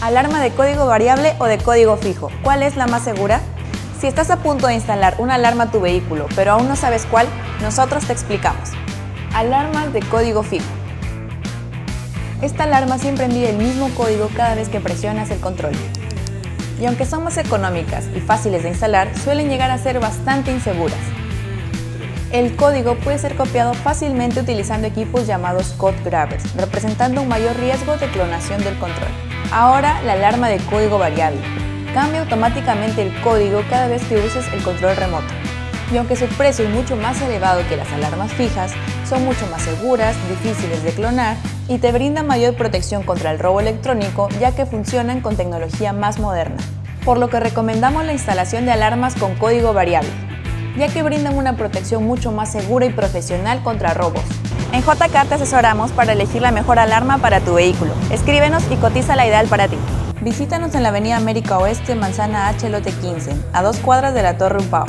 Alarma de código variable o de código fijo. ¿Cuál es la más segura? Si estás a punto de instalar una alarma a tu vehículo, pero aún no sabes cuál, nosotros te explicamos. Alarmas de código fijo. Esta alarma siempre envía el mismo código cada vez que presionas el control. Y aunque son más económicas y fáciles de instalar, suelen llegar a ser bastante inseguras. El código puede ser copiado fácilmente utilizando equipos llamados code grabbers, representando un mayor riesgo de clonación del control. Ahora, la alarma de código variable. Cambia automáticamente el código cada vez que uses el control remoto. Y aunque su precio es mucho más elevado que las alarmas fijas, son mucho más seguras, difíciles de clonar y te brindan mayor protección contra el robo electrónico, ya que funcionan con tecnología más moderna. Por lo que recomendamos la instalación de alarmas con código variable, ya que brindan una protección mucho más segura y profesional contra robos. En JK te asesoramos para elegir la mejor alarma para tu vehículo. Escríbenos y cotiza la ideal para ti. Visítanos en la Avenida América Oeste, Manzana H, lote 15, a 2 cuadras de la Torre Umpao.